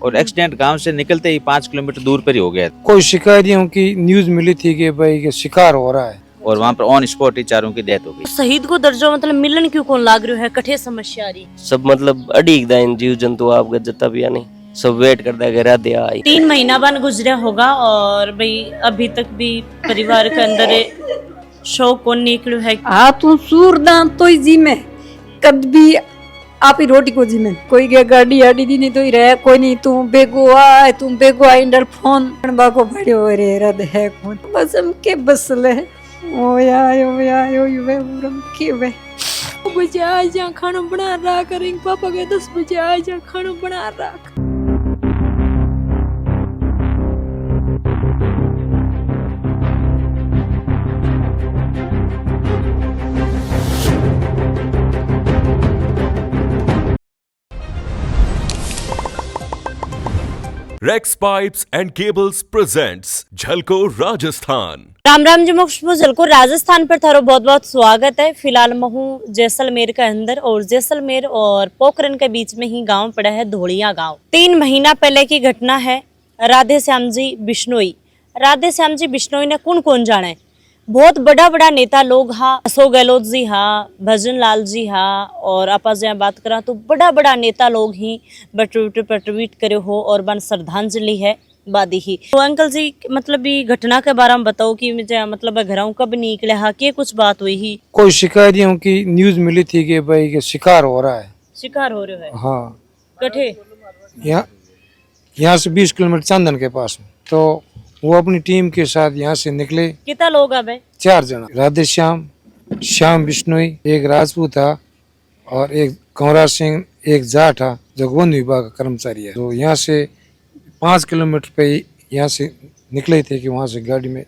और एक्सीडेंट गांव से निकलते ही 5 किलोमीटर दूर पर ही हो गया कोई शिकायतियों की न्यूज मिली थी कि भाई के शिकार हो रहा है और वहाँ पर ऑन स्पॉट ही चारों की डेथ हो गई। शहीद को दर्जा मतलब मिलन क्यों कौन लाग रहा है, कठे समस्या आ रही सब मतलब अड़ीक दाइन जीव जंतु आप जता भी नहीं सब वेट करता है घर दे आई 3 महीना बाद गुजरा होगा और भाई अभी तक भी परिवार के अंदर शोक कौन निकलो है। हाँ तू सूरदान तो ही जी में कद भी आप ही रोटी को जी में कोई के गाड़ी आड़ी दी नहीं तो ही रहे कोई नहीं तू बेगो आ इंडर फोन बाको बड़े हो रे रद है कौन बस हम के बसले ओ यार वे उरम के वे बजे आ जा खाना बना रहा करेंगे पापा के 10 बजे आ जा खाना बना रहा। Rex pipes and cables presents Jhalko Rajasthan. Ram Ram ji मोक्ष झलको राजस्थान पर थारो बहुत बहुत स्वागत है। फिलहाल मैं हूँ जैसलमेर के अंदर और जैसलमेर और पोखरन के बीच में ही गांव पड़ा है धोलिया गांव। 3 महीना पहले की घटना है। राधे श्याम जी बिश्नोई ने कौन जाने बहुत बड़ा बड़ा नेता लोग हा, अशोक गहलोत जी हा, भजन लाल जी हा और आपस में बात करा तो बड़ा बड़ा नेता लोग ही ट्वीट करे हो और बन श्रद्धांजलि है बादी ही। तो अंकल जी मतलब भी घटना के बारे में बताओ कि मुझे मतलब घरों कब निकले हा कि कुछ बात हुई ही। कोई शिकायतियों की न्यूज मिली थी कि भाई के शिकार हो रहा है। शिकार हो रहे है? हाँ कठे यहाँ से 20 किलोमीटर चांदन के पास में। तो वो अपनी टीम के साथ यहाँ से निकले। कितना लोग अब 4 जना, राधे श्याम बिश्नोई, एक राजपूत था और एक कंवरा सिंह, एक जाट था जो वन विभाग का कर्मचारी है। तो यहाँ से 5 किलोमीटर पे यहाँ से निकले थे कि वहाँ से गाड़ी में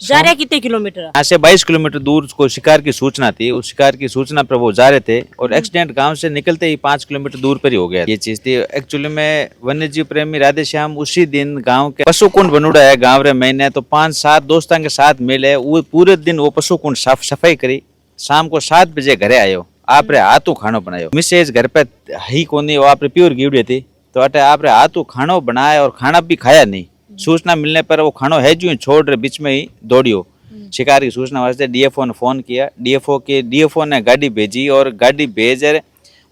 जा रहे कितने किलोमीटर? यहाँ से 22 किलोमीटर दूर को शिकार की सूचना थी। उस शिकार की सूचना पर वो जा रहे थे और एक्सीडेंट गांव से निकलते ही 5 किलोमीटर दूर पर ही हो गया। ये चीज थी एक्चुअली में वन्य जीव प्रेमी राधे श्याम उसी दिन गांव के पशु कुंड बनूड़ा है गाँव रे मैंने तो 5-7 दोस्तों के साथ मिले वो पूरे दिन वो पशु कुंड साफ सफाई करी। शाम को 7 बजे घरे आयो आप रे हाथों खानो बनायो मिसेज घर पे ही कोनी वो आप प्योर गिवड़ी थी तो अटे आप रे हाथों खानो बनाया और खाना भी खाया नहीं। सूचना मिलने पर वो खानो है जो छोड़ रहे बीच में ही दौड़ियो। शिकार की सूचना वास्ते डीएफओ ने फोन किया। डीएफओ ने गाड़ी भेजी और गाड़ी भेज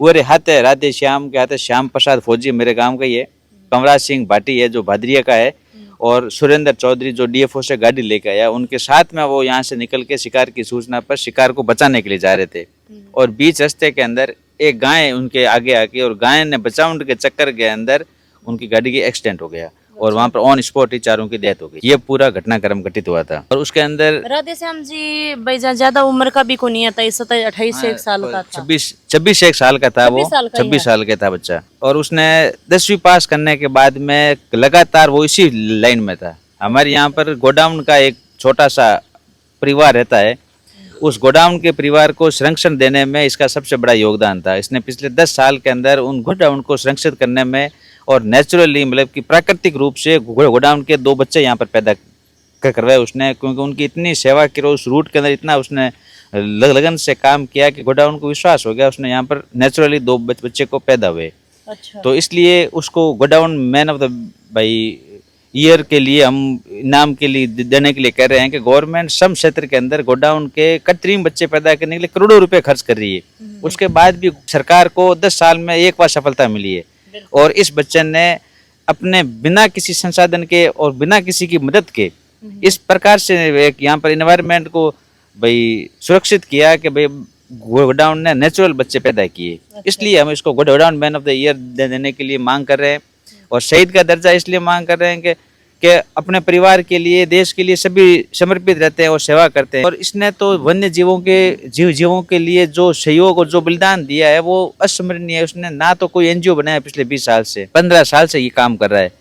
वो रे हाथे राधे श्याम के हाथे श्याम प्रसाद फौजी मेरे गांव का ही है, कंवरा सिंह भाटी है जो भादरिया का है और सुरेंद्र चौधरी जो डीएफओ से गाड़ी लेकर आया उनके साथ में वो यहाँ से निकल के शिकार की सूचना पर शिकार को बचाने के लिए जा रहे थे और बीच रास्ते के अंदर एक गाय उनके आगे आके और गाय ने बचाव के चक्कर के अंदर उनकी गाड़ी की एक्सीडेंट हो गया और वहाँ पर ऑन स्पॉट ही चारों की डेथ हो गई। ये पूरा घटनाक्रम घटित हुआ था और उसके अंदर राधे श्याम जी भाई ज्यादा उम्र का भी को नहीं था, 27-28 साल का था। 26 साल का था वो, 26 साल का था बच्चा और उसने 10वीं पास करने के बाद में लगातार वो इसी लाइन में था। हमारे यहाँ पर गोडाउन का एक छोटा सा परिवार रहता है, उस गोडाउन के परिवार को संरक्षण देने में इसका सबसे बड़ा योगदान था। इसने पिछले 10 साल के अंदर उन गोडाउन को संरक्षित करने में और नेचुरली मतलब कि प्राकृतिक रूप से गोडाउन के 2 बच्चे यहाँ पर पैदा करवाए उसने, क्योंकि उनकी इतनी सेवा की उस रूट के अंदर इतना उसने लगन से काम किया कि गोडाउन को विश्वास हो गया उसने यहाँ पर नेचुरली 2 बच्चे को पैदा हुए। अच्छा। तो इसलिए उसको गोडाउन मैन ऑफ द भाई ईयर के लिए हम इनाम के लिए देने के लिए कह रहे हैं कि गवर्नमेंट सम क्षेत्र के अंदर गोडाउन के कृत्रिम बच्चे पैदा करने के लिए करोड़ों रुपए खर्च कर रही है। उसके बाद भी सरकार को 10 साल में एक बार सफलता मिली है और इस बच्चे ने अपने बिना किसी संसाधन के और बिना किसी की मदद के इस प्रकार से एक यहाँ पर इन्वायरमेंट को भाई सुरक्षित किया कि भाई गोडाउन ने नेचुरल बच्चे पैदा किए। इसलिए हम इसको godown man of the year देने के लिए मांग कर रहे हैं और शहीद का दर्जा इसलिए मांग कर रहे हैं कि अपने परिवार के लिए देश के लिए सभी समर्पित रहते हैं और सेवा करते हैं और इसने तो वन्य जीवों के लिए जो सहयोग और जो बलिदान दिया है वो अस्मरणीय है। उसने ना तो कोई एनजीओ बनाया पिछले 20 साल से, 15 साल से ये काम कर रहा है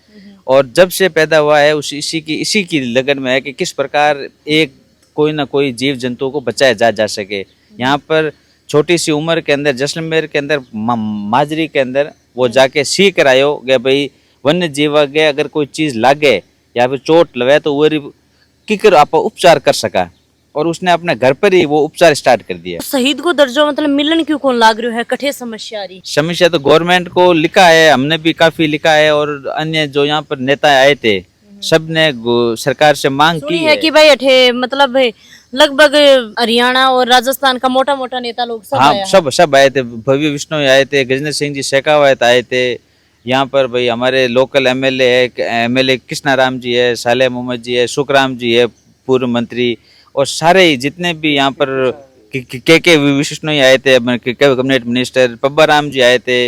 और जब से पैदा हुआ है इसी की लगन में है कि किस प्रकार एक कोई ना कोई जीव जंतु को बचाया जा सके। यहाँ पर छोटी सी उम्र के अंदर जैसलमेर के अंदर माजरी के अंदर वो जाके सीख कर आयो कि भाई वन्य जीव के अगर कोई चीज लागे या फिर चोट लगे तो वो किकर आप उपचार कर सका और उसने अपने घर पर ही वो उपचार स्टार्ट कर दिया। शहीद को दर्जो मतलब मिलन क्यों कौन लाग रहा है, कठे समस्या आ रही। समस्या तो गवर्नमेंट को लिखा है, हमने भी काफी लिखा है, और अन्य जो यहाँ पर नेता आए थे सब ने सरकार से मांग की सुनी है कि भाई अठे मतलब लगभग हरियाणा और राजस्थान का मोटा मोटा नेता लोग सब हाँ आया है। सब आए थे, भव्य विष्णु आए थे, गजेंद्र सिंह जी शेखावत आए थे यहाँ पर। भाई हमारे लोकल एमएलए है, एमएलए कृष्णाराम जी है, सालेह मोहम्मद जी है, सुखराम जी है पूर्व मंत्री, और सारे ही जितने भी यहाँ पर के विष्णु आए थे, कैबिनेट मिनिस्टर पब्बा राम जी आए थे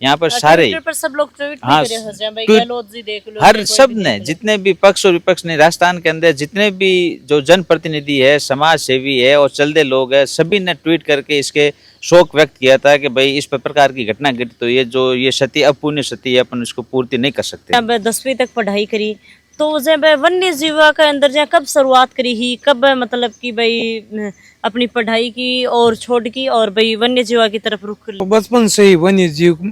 यहाँ पर सारे ही। ट्विटर पर सब लोग ट्वीट भी हाँ, करे हैं भाई, ट्वीट- गहलोत जी देख लो, हर कोई सब भी ने, देख लो। जितने भी पक्ष और विपक्ष ने राजस्थान के अंदर जितने भी जो जनप्रतिनिधि है, समाज सेवी है और चलते लोग है, सभी ने ट्वीट करके इसके शोक व्यक्त किया था कि भाई इस प्रकार की घटना घटित तो ये सती अपुण्य सती है, अपन इसको पूर्ति नहीं कर सकते। अब 10वीं तक पढ़ाई करी तो जब वन्य जीवा के अंदर जहाँ कब शुरुआत करी ही, कब मतलब कि भाई अपनी पढ़ाई की और छोड़ की और भाई वन्य जीवा की तरफ रुख कर तो बचपन से ही वन्य जीव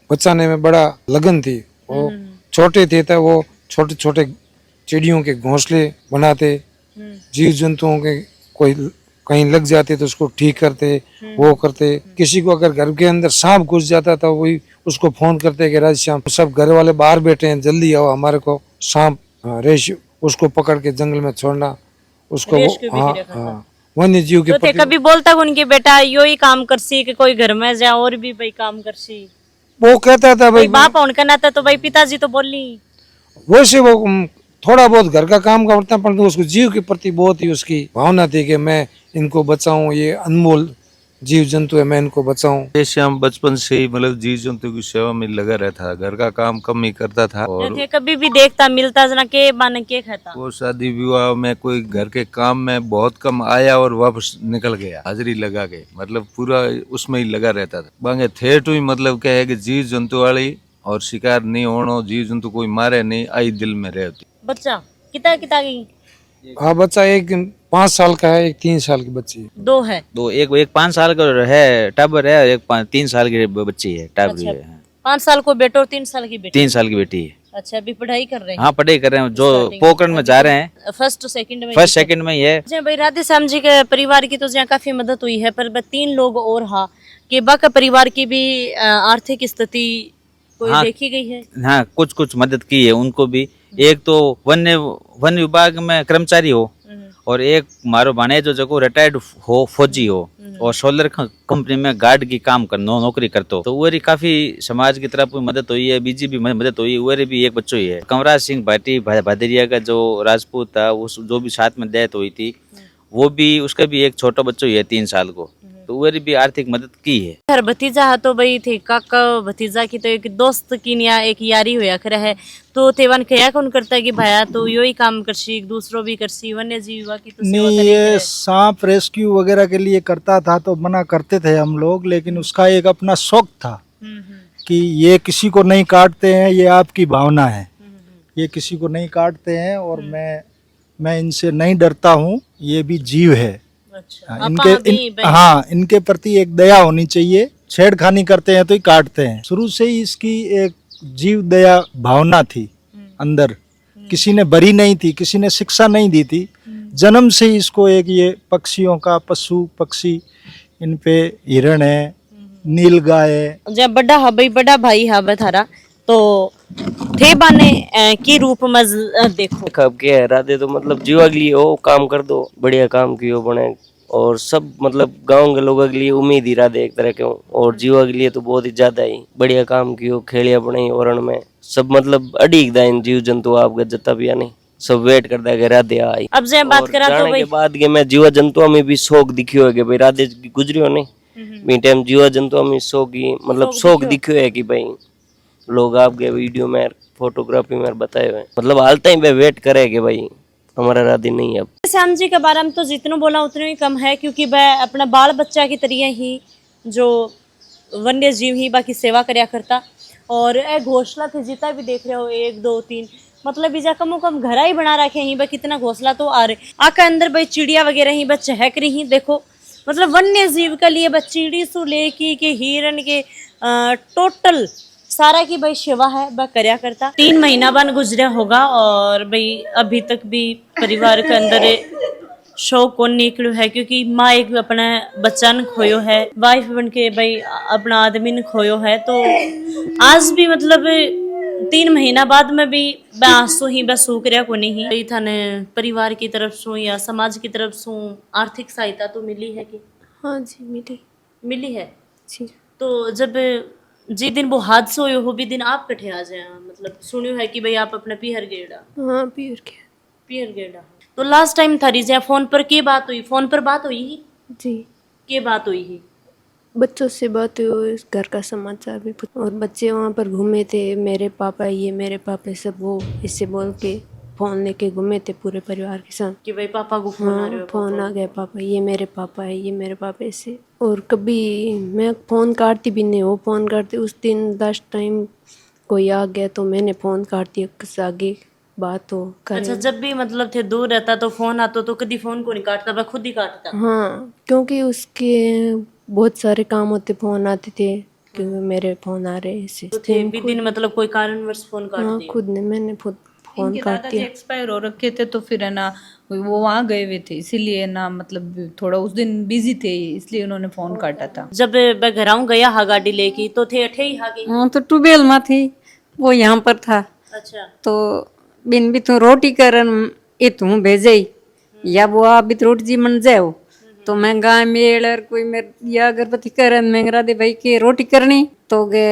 बचाने में बड़ा लगन थी। वो छोटे थे तब वो छोटे छोटे चिड़ियों के घोंसले बनाते, जीव जंतुओं के कोई कहीं लग जाते तो उसको ठीक करते, वो करते। किसी को अगर घर के अंदर सांप घुस जाता था वही उसको फोन करते कि राज श्याम सब घर वाले बाहर बैठे हैं, जल्दी आओ, हमारे को सांप रेश उसको पकड़ के जंगल में छोड़ना उसको। हाँ वन्य जीव के तो ते कभी बोलता उनके बेटा यो ही काम कर सी कि कोई घर में जा और भी भाई काम कर सी, वो कहता था भाई बाप उनका नाता तो भाई पिताजी तो बोली वैसे वो थोड़ा बहुत घर का काम करता, परंतु उसको जीव के प्रति बहुत ही उसकी भावना थी कि मैं इनको बचाऊं, ये अनमोल जीव जंतु है, मैं इनको बचाऊं। जैसे हम बचपन से ही मतलब जीव जंतु की सेवा में लगा रहता, घर का काम कम ही करता था, और थे कभी भी देखता मिलता जना के बन के खाता। वो शादी विवाह में कोई घर के काम में बहुत कम आया और वापस निकल गया हाजिरी लगा के, मतलब पूरा उसमें ही लगा रहता था। बांगे थे तो ही मतलब क्या है कि जीव जंतु वाली और शिकार नहीं होना, जीव जंतु कोई मारे नहीं, आई दिल में रहती। बच्चा कितना कितना की हाँ बच्चा एक 5 साल का है, एक 3 साल की बच्ची है। दो है, दो, एक 5 साल का है टाबर है, एक 3 साल की बच्ची है टाबरी है। 5 साल को बेटो और 3 साल की बेटी। 3 साल की बेटी है। अच्छा अभी पढ़ाई कर रहे हैं। हाँ पढ़ाई कर रहे हैं, जो पोखरण में जा रहे हैं, फर्स्ट सेकंड में। फर्स्ट सेकंड में ही है। जी भाई राधे श्याम जी के परिवार की तो जहाँ काफी मदद हुई है, पर 3 लोग और हाँ कि बाका परिवार की भी आर्थिक स्थिति कोई हाँ, देखी गई है। हाँ कुछ मदद की है उनको भी। एक तो वन विभाग में कर्मचारी हो, और एक मारो भाणे जो जको रिटायर्ड हो फौजी हो, और सोलर कंपनी में गार्ड की काम कर नौकरी करते, तो वो काफी समाज की तरफ मदद हुई है, बीजी भी मदद हुई है। वो भी एक बच्चों ही है, कंवराज सिंह भाटी भादरिया का जो राजपूत था, उस जो भी साथ में डेथ हुई थी, वो भी उसका भी एक छोटा बच्चों ही है 3 साल को, तो वो भी आर्थिक मदद की है। हर भतीजा है तो भाई थे काका भतीजा की तो एक दोस्त की निया एक यारी होया कर है, तो तेवन कया कौन करता है कि भाया तो यो ही काम करसी, दूसरों भी करसी, वन्य जीवा की तो सेवा नहीं, करेगी ये है। सांप रेस्क्यू वगैरह के लिए करता था तो मना करते थे हम लोग, लेकिन उसका एक अपना शौक था कि ये किसी को नहीं काटते हैं, ये आपकी भावना है, ये किसी को नहीं काटते हैं और मैं इनसे नहीं डरता हूँ, ये भी जीव है। अच्छा, हाँ इनके प्रति एक दया होनी चाहिए, छेड़खानी करते हैं तो ही काटते हैं। शुरू से ही इसकी एक जीव दया भावना थी अंदर, किसी ने बरी नहीं थी, किसी ने शिक्षा नहीं दी थी, जन्म से ही इसको एक ये पक्षियों का, पशु पक्षी, इन पे हिरण है, नीलगाय है। जब बड़ा हा भाई बड़ा भाई हा बथारा तो थे बाने की रूप में देखो कब क्या है राधे तो मतलब जीवा के लिए हो काम कर दो, बढ़िया काम कियो बने, और सब मतलब गांव के लोगों के लिए उम्मीद ही राधे एक तरह के हो, और जीवा के लिए तो बहुत ही ज्यादा ही बढ़िया काम कियो, खेलिया बने ओरण में सब मतलब अड़ीक दाइन जीव जंतु आपका जता भी नहीं सब वेट करता है कि राधे आई। अब जब बात करा तो जाने भाई के बाद के मैं जीवा जंतुओं में भी शौक दिखियो है कि भाई राधे गुजरी हो नहीं मी टाइम जीवा जंतुओं में शौक ही मतलब शौक दिखियो है कि भाई लोग आपके वीडियो में फोटोग्राफी में बताए हुए मतलब हालता ही पे वेट करे कि भाई हमारा राधे नहीं है। अब श्याम जी के बारे में तो जितना बोला उतना ही कम है, क्योंकि वह अपना बाल बच्चा की तरह ही जो वन्य जीव ही बाकी सेवा करया करता, और घोंसला थे जितना भी देख रहे हो 1 2 3 मतलब इजा कम घरा ही बना रखे ही, कितना घोंसला तो आ रहे आका अंदर भाई चिड़िया वगैरह ही चहक रही ही। देखो मतलब वन्य जीव के लिए चिड़ी सु लेकी के हिरन के टोटल सारा की भाई सेवा है वह करया करता। 3 महीना बन गुजरा होगा और भाई अभी तक भी परिवार के अंदर शौक कौन निकलो है, क्योंकि माँ एक अपने बच्चा ने खोयो है, वाइफ बन के भाई अपना आदमी ने खोयो है। तो आज भी मतलब 3 महीना बाद में भी मैं आंसू ही बस सूख रहा को नहीं ही थाने परिवार की तरफ से या समाज की तरफ से आर्थिक सहायता तो मिली है कि? हाँ जी मिली है जी। तो जब जी दिन वो हादसा हुयो हो भी दिन आप कठे आ जाए, मतलब सुनियो है कि भाई आप अपना पीहर गेड़ा हाँ पीहर गेड़ा। तो लास्ट टाइम थारी जहाँ फोन पर के बात हुई? फोन पर बात हुई ही जी। के बात हुई ही? बच्चों से बात हुई, घर का समाचार भी और बच्चे वहाँ पर घूमे थे, मेरे पापा ये मेरे पापा सब, वो इससे बोल के फोन लेके घूमे थे पूरे परिवार के साथ कि भाई पापा को फोन आ रहे हो, फोन आ गया, पापा ये मेरे पापा है, ये मेरे पापा ऐसे। और कभी मैं फोन काटती भी नहीं, वो फोन काटती। उस दिन लास्ट टाइम कोई आ गया तो मैंने फोन काट दिया, किस आगे बात हो करे। अच्छा, जब भी मतलब थे दूर रहता तो फोन आता तो कभी फोन को नहीं काटता, मैं खुद ही काटता? हाँ, क्योंकि उसके बहुत सारे काम होते, फोन आते थे क्योंकि मेरे फोन आ रहे ऐसे। तो थे भी दिन मतलब कोई कारणवश फोन काट हाँ, दिया? खुद ने मैंने फोन काट दिया। एक्सपायर हो रखे थे तो फिर है ना वो वहाँ गए हुए थे, इसीलिए ना मतलब थोड़ा उस दिन बिजी थे, इसलिए उन्होंने फोन काटा था। जब मैं घर आऊँ गया हा गाड़ी लेके तो थे अठे ही हागे? हाँ, तो ट्यूबवेल में थी, वो यहाँ पर था। अच्छा। तो बिन भी तू रोटी करन ये तू भेजे या वो आप भी रोटी जी मन जाओ तो मैं गाय मेड़ कोई मेरे या अगरबत्ती करन मैं दे भाई के रोटी करनी तो गे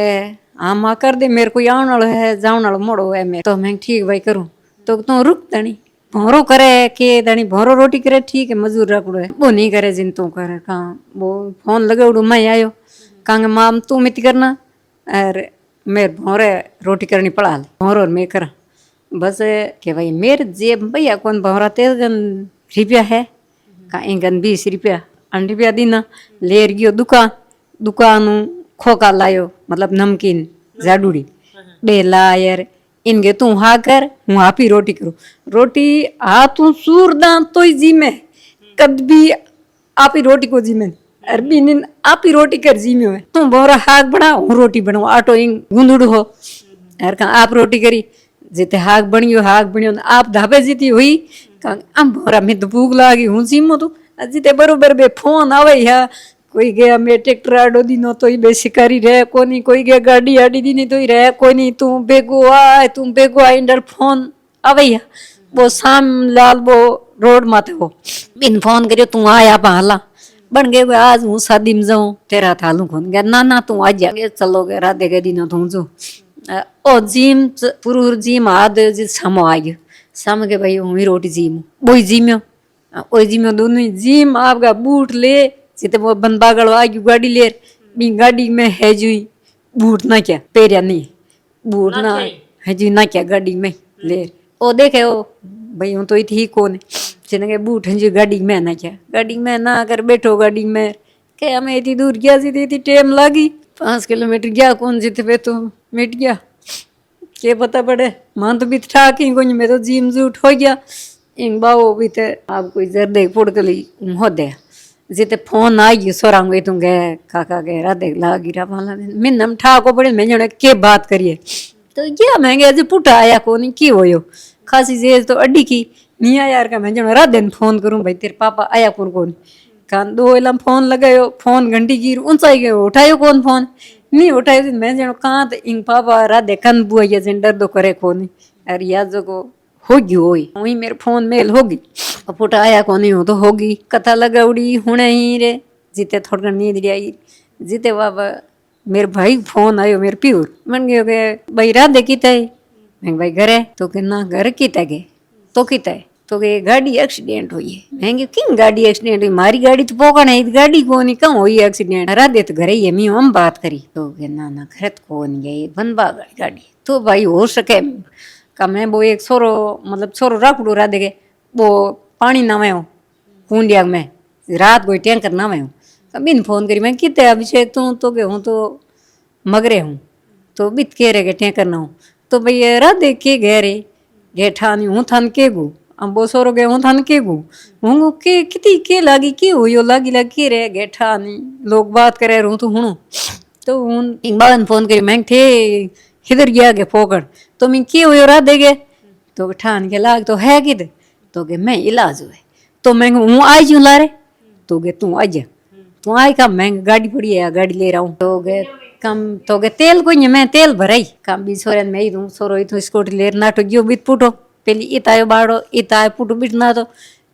हाँ माँ कर दे, मेरे को आने वाला है जाने वाला मोड़ो है मैं। तो मैं ठीक भाई करूँ तो तू रुक दणी भौरो करे के दणी भौरो रोटी करे, ठीक है मजूर रखड़ो है, वो नहीं करे जिन तू करे कहाँ वो फोन लगाउड़ू मैं आयो कहाँ माँ तू मित करना और मेरे भौरे रोटी करनी पड़ा ले भौरो मैं करा बस के भाई मेरे जेब भैया कौन भौरा 13 रुपया है कहीं गन 20 रुपया 8 रुपया दीना ले गयो दुकान खोका लायो मतलब नमकीन जाडूड़ी 2 लायर इनके तू हाँ कर हूँ आप ही रोटी करूँ रोटी हाँ तू सूरदान तो ही जी में कद भी आप ही रोटी को जी में अरबी नीन आप ही रोटी कर जी में है तू बोरा हाथ बना हूँ रोटी बनाऊ आटो इंग गुंदुड़ हो यार कहाँ आप रोटी करी जिते हाक बनियो आप धाबे जीती हुई हम बोरा में तो भूख लागी हूँ सीमो तो जिते बरोबर बे फोन आवे या कोई गया मैं ट्रैक्टर आडो दिनो तो ही बे शिकारी रहे कोनी कोई गया गाड़ी आडी दी तो ही रहे कोनी तू बेगो आ इंडर फोन आवे या वो शाम लाल वो रोड माथे हो बिन फोन करियो तू आया पहला बन गए आज हूँ शादी में जाऊँ तेरा थालू खोन गया ना तू आज जा चलो गए राधे के दिनों तू जो ओ जिम पुरूर जिम आद जी सामो आ गयो साम के भाई हूँ रोटी जिम बोई जिम्यो दोनों ही जिम आपका बूट ले जिते वो बंदबागड़ आ गई गाड़ी ले बी गाड़ी में है जुई बूट ना क्या पेरिया नहीं बूट ना है जी ना क्या गाड़ी में ले ओ देखे ओ भाई हूँ तो ही थी कौन जिनके बूट हैं जी गाड़ी में ना क्या गाड़ी में ना अगर बैठो गाड़ी में क्या हमें इतनी दूर गया इतनी टाइम लगी 5 किलोमीटर गया कौन जीते पे तो मिट गया के पता पड़े मान तो भी ठाक ही कोई मैं तो जिम जूट हो गया इन बाओ भी ते आप कोई जर देख फोड़ के ली हो दे जिते फोन आ गई सोरांग तू गए काका गए राधे लागी रा वाला मैं नम ठाको पड़े मैं जने के बात करिए तो ये महंगे आज पुटा आया कोनी की होयो खासी जेज तो अड्डी की नहीं यार का मैं जने राधे फोन करूं भाई तेरे पापा आया कौन कान दो इलम फोन लगायो फोन घंटी गिर ऊंचाई गयो उठायो कौन फोन नहीं उठायो मैं जनो कहाँ तो इंग पापा राधे कन बुआ ये जन डर दो करे कोनी अरे या जो को होगी वही मेरे फोन मेल होगी पुटा आया कोनी हो तो होगी कथा लगाउड़ी हुणे ही रे जीते थोड़ा नींद आई जीते बाबा मेरे भाई फोन आयो मेरे प्यूर मन गयो के भाई राधे किता है मैं भाई घरे तो के ना घर किता गे तो किता है तो के गाड़ी एक्सीडेंट हुई है मैं किंग गाड़ी एक्सीडेंट हुई मारी गाड़ी तो पोकण है गाड़ी कोनी कहाँ हुई एक्सीडेंट राधे तो घरे ही हम बात करी तो के ना घर तो कोनी गई बनबा गाड़ी तो भाई हो सके का मैं वो एक छोरो मतलब छोरो रखड़ू राधे के वो पानी नवायो कुंडिया में रात कोई टैंकर नवायो बिन फोन करी मैं कितने अभिषेक तू तो के हूँ तो मगरे हूँ तो बित के रे टैंकर ना हूँ तो भैया राधे के गहरे गे ठानी हूँ थान के गु अब वो सोरो गए हूँ थान के गु हूँ के कितनी के लागी के हुई लागी लगी रे गे ठानी लोग बात करे रहूँ तो हूँ तो हूँ एक बार फोन करी मैं थे किधर गया के पोकड़ तो मैं के हुई राधे गे तो ठान के लाग तो है किधर तो के मैं इलाज हुए तो मैं हूँ आई जू ला रे तो गे तू आ जा तू आई का मैं गाड़ी पड़ी है गाड़ी ले रहा हूँ तो गे कम तो गे तेल को मैं तेल भराई काम भी सोरे में ही दूँ सोरो इतो स्कूटी लेर नाटो गयो बीत पुटो पहली इतायो बाड़ो इतायो पुटो बिटना तो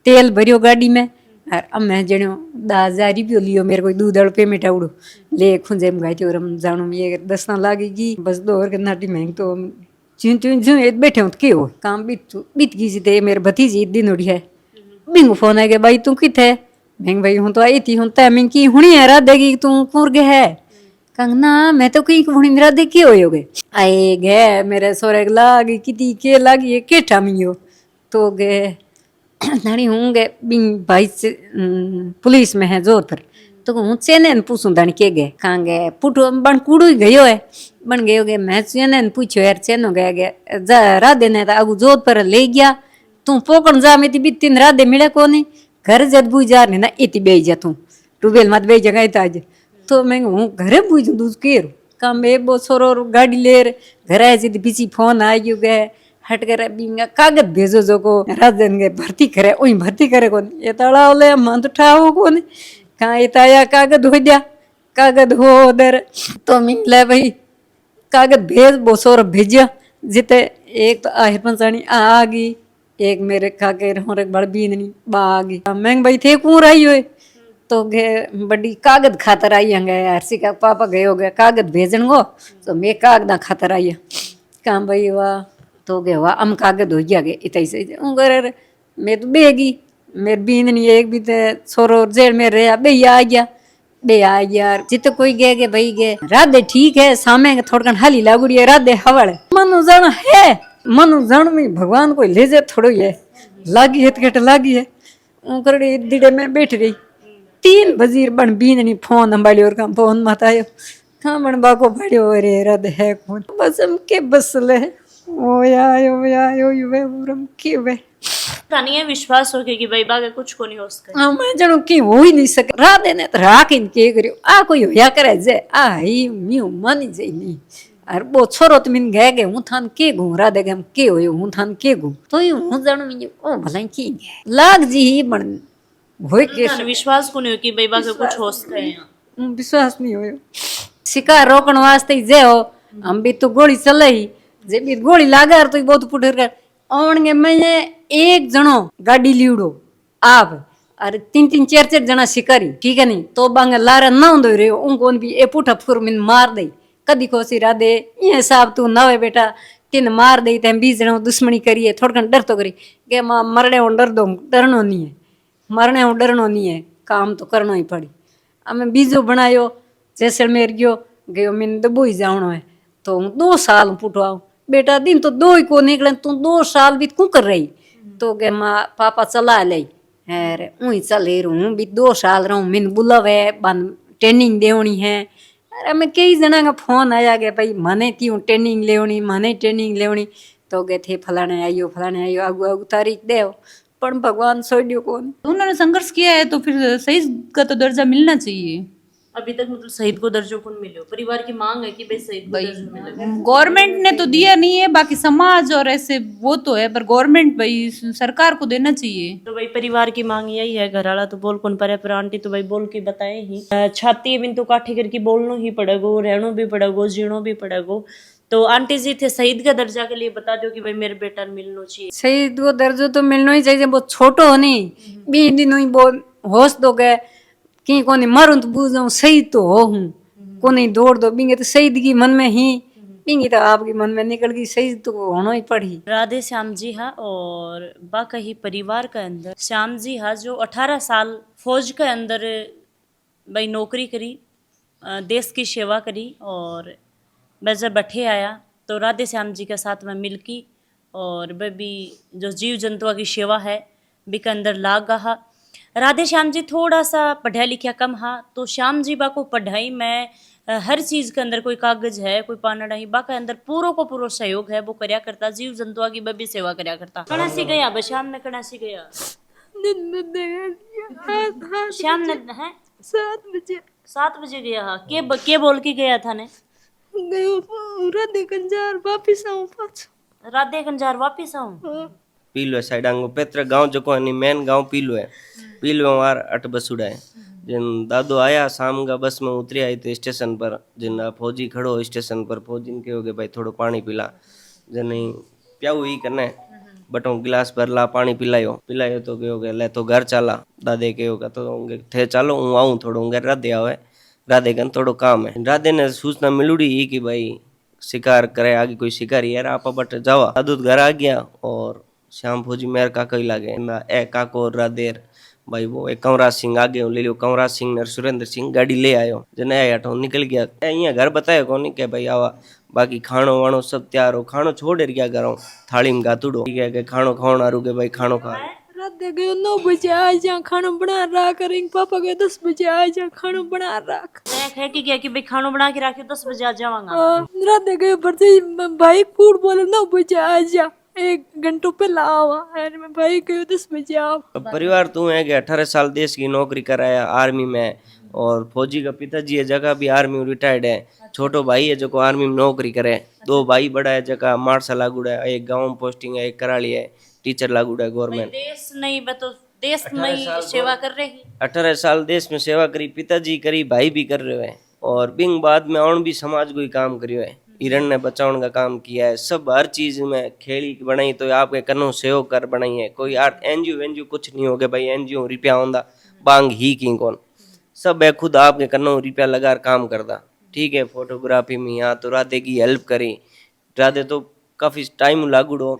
तेल भरियो गाड़ी में और अब मैं जणो 10,000 रुपयो लियो मेरे को दूध पेमेंट आवड़ो ले खुंजे में गई और हम जानो ये 10 ना लागेगी बस 2 और के नाटी महंग तो चुन चुन चुन बैठे हूँ के हो काम बीत गई थे मेरे भतीजी दिन उड़ी है बिंगो फोन आ गया भाई तू किथे मैं भाई हूँ तो आई थी हूँ तैमिंग की हुणी है रात देगी तू कूर गे है कंगना मैं तो कहीं हुणी मेरा देखे हो गए आए गए मेरे सोरे लागी किती के लागी है के ठामियो तो गे नानी होंगे बिंग भाई से पुलिस में है जोधपुर तो हूँ चेने पूछूं दानी के गए कहाँ गए पुटो बन कूड़ू ही गयो है बन गयो गए मैं चेने पूछो यार चेनो गया गया जा रात देने था अगू जोधपुर ले गया तू पोकण जा मैं भी 3 रात दे मिले कोनी घर जद बुझ जा ना इति बे जा तू ट्यूबवेल मत बे जगह ताज तो मैं हूँ घरे बुझ दूध केर काम मैं बो छोरो गाड़ी लेर घर आए जी पीछे फोन आयो गए हट कर बिंगा कागज भेजो जो को राजन के भर्ती करे ओई भर्ती करे कोन ये तड़ा ओले मन तो ठाओ कोन कहाँ इताया कागज हो दिया कागज हो उधर तो मिले भाई कागज भेज बो छोरो भेजिया जिते एक तो आहिर पंचानी आ गई एक मेरे काके और एक बड़ बीननी बागी मैं भाई थे कूर आई हुए तो गे बड़ी कागज खातर आई हंगे हर्षी का पापा गए हो गए कागज भेजन गो तो मैं कागदा खातर आई काम भाई वाह तो गे वाह हम कागज हो गया गे इतई से उंगर मैं तो बेगी मेरे बीननी एक भी ते छोरो जेल में रहा बे आ गया यार जित कोई गे भाई गे राधे ठीक है सामे थोड़कन हाली लागुड़ी है राधे हवड़ मनु जन है मनु जन में भगवान कोई ले जाए थोड़ो ये लागी है तो लागी है उनकड़ी दिड़े में बैठ रही 3 बजे बन बीननी फोन संभाली और काम फोन मत आयो कहाँ बन बाको भाड़ियो रे राधे है कौन बस हम के बस ले ओ आयो वे उरम के वे नहीं है विश्वास हो कि भाई बागे कुछ को नहीं हो सके हाँ मैं जनो की हो ही नहीं सके राधे ने तो राख इनके करियो आ कोई होया करे जे आ ही म्यू मन जे नहीं अरे वो छोरो तो मिन गए हूँ थान के घूम राधे के हम के होयो हूँ थान के घूम तो ही हूँ जानो मिन ओ भला की लाग जी ही बन होय के विश्वास को नहीं हो कि भाई बागे कुछ हो सके विश्वास नहीं होयो शिकार रोकण वास्ते जे हो हम भी तो गोली चलाई जे भी गोली लागा तो बहुत पुटर कर औणगे मैं एक जनो गाड़ी लीवड़ो आप अरे 3 4 जना शिकारी ठीक है नहीं तो बांगे लारा ना होंदो रे उनको भी ए पुठा फुर मिन मार दई कदी कोसी राधे ये साहब तू नवे बेटा 3 मार दई ते 20 जना दुश्मनी करिए थोड़कन डर तो करी के मां मरने हो डर दो डरनो नहीं है मरने हो डरनो नहीं है काम तो करना ही पड़ी हमें बीजो बनायो जैसलमेर गयो मिन दबो ही जावणो है तो 2 साल पुटो आऊं बेटा दिन तो 2 ही को निकले तू 2 साल भी क्यों कर रही तो गे माँ पापा चला ले अरे ऊँ चले रहूँ भी 2 साल रहूँ मिन बुलावे बन ट्रेनिंग देवनी है अरे मैं कई जना का फोन आया गया भाई मने क्यों ट्रेनिंग लेवनी तो गए थे फलाने आइयो आगू तारीख देव पर भगवान छोड़ियो कौन उन्होंने संघर्ष किया है तो फिर शहीद का तो दर्जा मिलना चाहिए। अभी तक मतलब शहीद को दर्जो कौन मिले परिवार की मांग है कि भाई शहीद को दर्जो मिले गवर्नमेंट ने तो दिया नहीं है बाकी समाज और ऐसे वो तो है पर गवर्नमेंट भाई सरकार को देना चाहिए। तो भाई परिवार की मांग यही है घर वाला तो बोल कौन पर आंटी तो भाई बोल के बताए ही छाती बिन तो काठी करके बोलनो ही पड़ेगो रहनो भी पड़ेगो जीणो भी पड़ेगो। तो आंटी जी थे शहीद का दर्जा के लिए बता दो कि भाई मेरे बेटा मिलना चाहिए शहीद को दर्जो तो मिलना ही चाहिए बहुत छोटो हो नहीं 20 दिन ही बहुत होश दो गए कि कोनी मरूं तो बूझूं सही तो हो हूँ कोनी दौड़ दो बिंगे तो शहीद की मन में ही बिंगी तो आपकी मन में निकल गई शहीद तो होना ही पड़ी। राधे श्याम जी हा और बाका ही परिवार के अंदर श्याम जी हा जो 18 साल फौज के अंदर भाई नौकरी करी देश की सेवा करी और वह जब बैठे आया तो राधे श्याम जी के साथ में मिलकी और वह भी जो जीव जंतुओं की सेवा है भी के अंदर लाग रहा। राधे श्याम जी थोड़ा सा पढ़ा लिखा कम हा तो श्याम जी बा को पढ़ाई में हर चीज़ के अंदर कोई कागज है कोई पानड़ा ही बा के अंदर पूरो को पूरो सहयोग है वो करया करता जीव जंतुओं की भी सेवा करया करता। कणासी गया बशाम ने कणासी गया श्याम ने है 7 बजे गया हा के बोल के गया था ने राधे कंजार वापिस आऊं राधे कंजार वापिस आऊं पीलो साइड आंगो पेत्र गांव जो को मेन गांव पीलो है पीलो वार 8 बस उड़ाए जिन दादो आया शाम का बस में उतरी आई थे स्टेशन पर जिन फौजी खड़ो स्टेशन पर फौजी ने कहो कि भाई थोड़ो पानी पिला जन प्याऊ ही करने बटो गिलास भरला पानी पिलायो तो कहो कि ले तो घर चाला दादे कहो कि तो थे चालो हूँ आऊँ थोड़ो घर राधे आवे राधे कन थोड़ो काम है राधे ने सूचना मिलूड़ी ही कि भाई शिकार करे आगे कोई शिकारी यार आप बट जावा दादू घर आ गया और श्याम फौजी मेरे काका ही लागे ए काको राधेर भाई वो एक कंवराज सिंह आगे ले लियो कंवराज सिंह ने सुरेंद्र सिंह गाड़ी ले आयो जने हटो निकल गया यहाँ घर बतायो कौन के भाई आवा बाकी खानो वाणो सब तैयार हो खानो छोड़ क्या करो थाली में गातुड़ो ठीक है कि खानो खाओ आरू के भाई खानो खा रात गयो 9 बजे आ जा खाना बना रख रिंग पापा गए 10 बजे आ जा खाना बना रख मैं कह के गया कि भाई खाना बना के रखियो 10 बजे आ जाऊंगा रात गयो पर भाई कूड़ बोले 9 बजे आ जा 1 घंटों पहले आवा अरे मैं भाई गयो 10 बजे आ परिवार तू है कि 18 साल देश की नौकरी कराया आर्मी में और फौजी का पिताजी है जगह भी आर्मी में रिटायर्ड है छोटो भाई है जो को आर्मी में नौकरी करे 2 भाई बड़ा है जगह मार्शल लागूड़ा है एक गाँव में पोस्टिंग है एक कराली है टीचर लागूड़ा है गवर्नमेंट देश नहीं बतो देश में सेवा कर रही 18 साल देश में सेवा करी पिताजी करी भाई भी कर रहे हैं और बिंग बाद में और भी समाज को ही काम करियो है हिरण ने बचाने का काम किया है सब हर चीज में खेली बनाई तो आपके कन्नो सहयोग कर बनाई है कोई आर्ट एनजीओ कुछ नहीं हो गया भाई एनजीओ रुपया होंदा बांग ही की कौन सब है खुद आपके कन्नो रुपया लगा काम करदा ठीक है फोटोग्राफी में यहाँ तो राधे की हेल्प करी राधे तो काफी टाइम लागूड़ो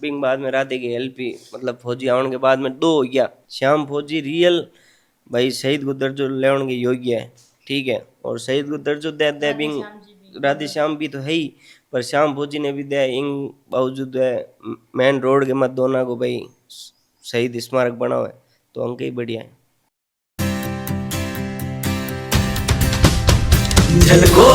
बिंग बाद में राधे की हेल्प ही मतलब फौजी आने के बाद में 2 हो गया श्याम फौजी रियल भाई शहीद को दर्जो लेने के योग्य है ठीक है और शहीद को दर्जो दे बिंग राधे श्याम भी तो है ही पर श्याम फौजी ने भी दिया इन बावजूद है मेन रोड के मत दोनों को भाई शहीद स्मारक बनाओ है तो अंक ही बढ़िया है झलको